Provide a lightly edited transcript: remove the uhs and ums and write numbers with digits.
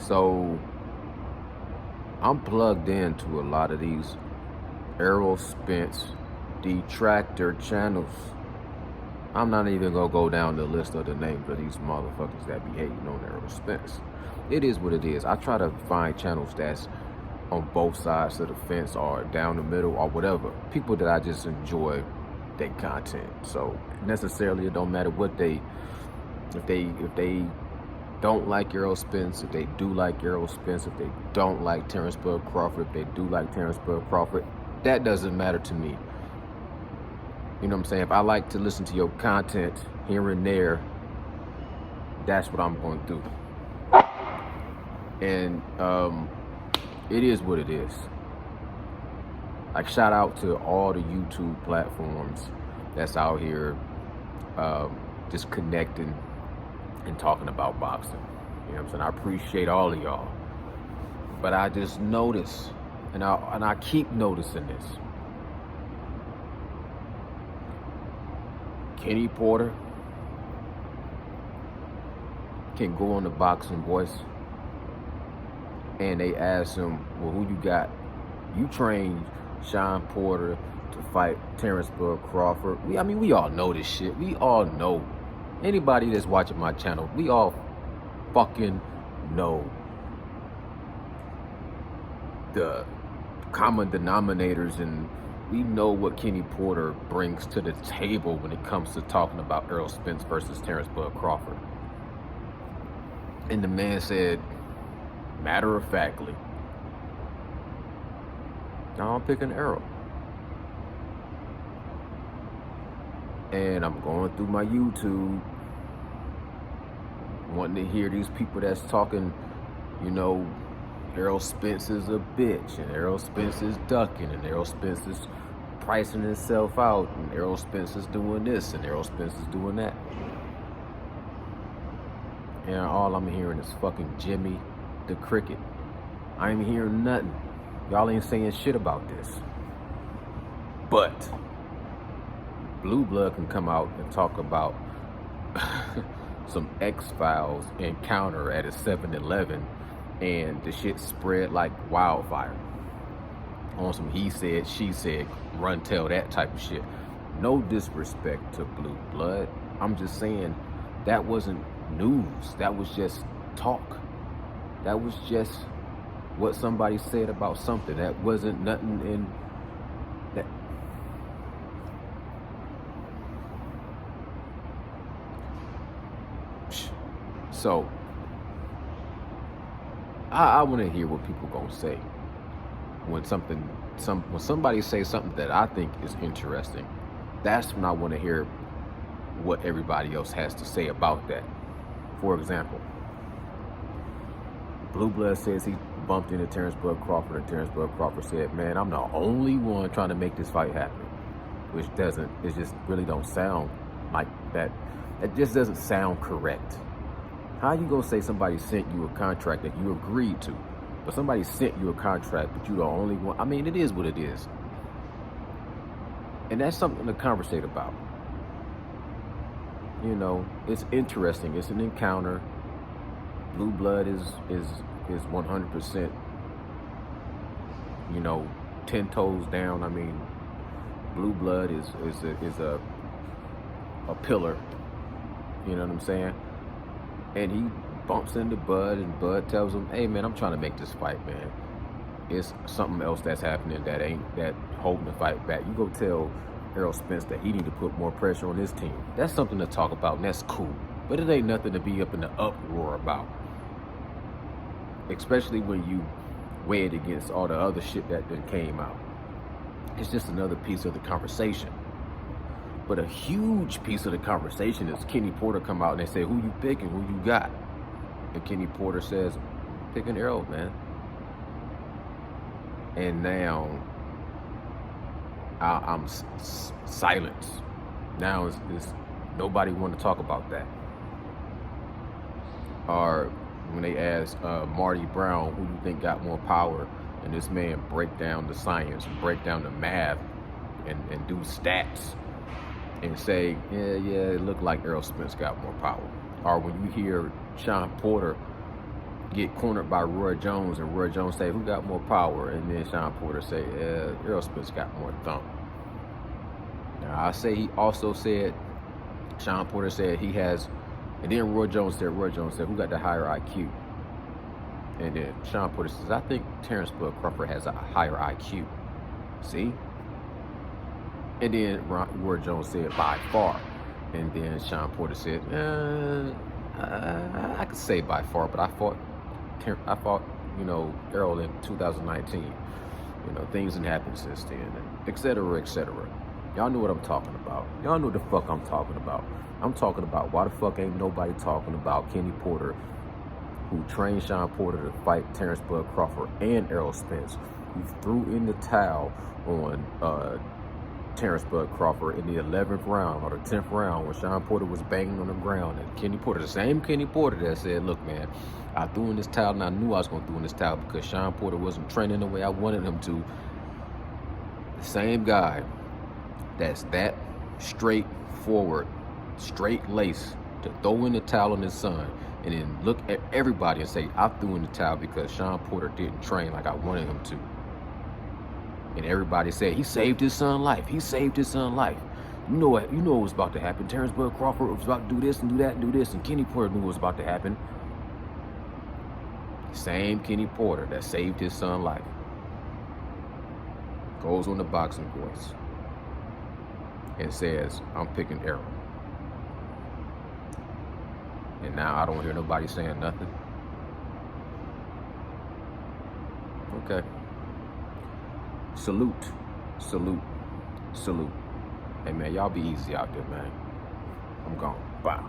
So I'm plugged into a lot of these Errol Spence detractor channels. I'm not even gonna go down the list of the names of these motherfuckers that be hating on Errol Spence. It is what it is. I try to find channels that's on both sides of the fence or down the middle or whatever. People that I just enjoy their content. So necessarily it don't matter what they, if they don't like Errol Spence, if they do like Errol Spence, if they don't like Terrence Bud Crawford, if they do like Terrence Bud Crawford, that doesn't matter to me. You know what I'm saying? If I like to listen to your content here and there, that's what I'm going to do. And it is what it is. Like, shout out to all the YouTube platforms that's out here just connecting and talking about boxing. You know what I'm saying? I appreciate all of y'all. But I just notice, and I keep noticing this. Kenny Porter can go on the Boxing Voice and they ask him, well, who you got? You trained Sean Porter to fight Terrence Bud Crawford. We all know this shit. We all know. Anybody that's watching my channel, we all fucking know the common denominators, and we know what Kenny Porter brings to the table when it comes to talking about Errol Spence versus Terrence Bud Crawford. And the man said, matter-of-factly, I'm picking Errol. And I'm going through my YouTube, wanting to hear these people that's talking, you know, Errol Spence is a bitch, and Errol Spence is ducking, and Errol Spence is pricing himself out, and Errol Spence is doing this, and Errol Spence is doing that. And all I'm hearing is fucking Jimmy the Cricket. I ain't hearing nothing. Y'all ain't saying shit about this. But Blue Blood can come out and talk about some X-Files encounter at a 7-Eleven, and the shit spread like wildfire. On some he said, she said, run tell that type of shit. No disrespect to Blue Blood. I'm just saying that wasn't news. That was just talk. That was just what somebody said about something. That wasn't nothing in that. So I want to hear what people gonna say when somebody says something that I think is interesting. That's when I want to hear what everybody else has to say about that. For example, Blue Blood says he bumped into Terrence Bud Crawford, and Terrence Bud Crawford said, man, I'm the only one trying to make this fight happen. Which it just really don't sound like that. It just doesn't sound correct. How you gonna say somebody sent you a contract that you agreed to, but somebody sent you a contract, but you the only one? I mean, it is what it is. And that's something to conversate about. You know, it's interesting. It's an encounter. Blue Blood is 100%, you know, 10 toes down. I mean, Blue Blood is a pillar. You know what I'm saying? And he bumps into Bud, and Bud tells him, hey man, I'm trying to make this fight, man. It's something else that's happening that holding the fight back. You go tell Errol Spence that he need to put more pressure on his team. That's something to talk about, and that's cool. But it ain't nothing to be up in the uproar about. Especially when you weigh it against all the other shit that came out. It's just another piece of the conversation. But a huge piece of the conversation is Kenny Porter come out and they say, who you picking, who you got? And Kenny Porter says, picking Errol, man. And now I'm silent. Now it's nobody want to talk about that. Or when they ask Marty Brown, who you think got more power, and this man break down the science, break down the math, and do stats, and say, yeah, it looked like Errol Spence got more power. Or when you hear Sean Porter get cornered by Roy Jones, and Roy Jones say, who got more power? And then Sean Porter say, Errol Spence got more thump. Now, I say he also said, Sean Porter said he has, and then Roy Jones said, who got the higher IQ? And then Sean Porter says, I think Terrence Bud Crawford has a higher IQ. See? And then Roy Jones said, by far. And then Sean Porter said, I could say by far, but I fought, Errol in 2019. Things didn't happen since then, et cetera, et cetera. Y'all know what I'm talking about. Y'all know what the fuck I'm talking about. I'm talking about why the fuck ain't nobody talking about Kenny Porter, who trained Sean Porter to fight Terrence Bud Crawford and Errol Spence, who threw in the towel on Terrence Bud Crawford in the 11th round or the 10th round when Sean Porter was banging on the ground. And Kenny Porter, the same Kenny Porter that said, look, man, I threw in this towel and I knew I was going to throw in this towel because Sean Porter wasn't training the way I wanted him to. The same guy that's that straightforward, straight lace to throw in the towel on his son and then look at everybody and say, I threw in the towel because Sean Porter didn't train like I wanted him to. And everybody said, he saved his son's life. He saved his son's life. You know what was about to happen. Terrence Bud Crawford was about to do this and do that and do this. And Kenny Porter knew what was about to happen. Same Kenny Porter that saved his son's life goes on the Boxing Voice and says, I'm picking Errol. And now I don't hear nobody saying nothing. Okay. Salute. Hey, man, y'all be easy out there, man. I'm gone. Bye.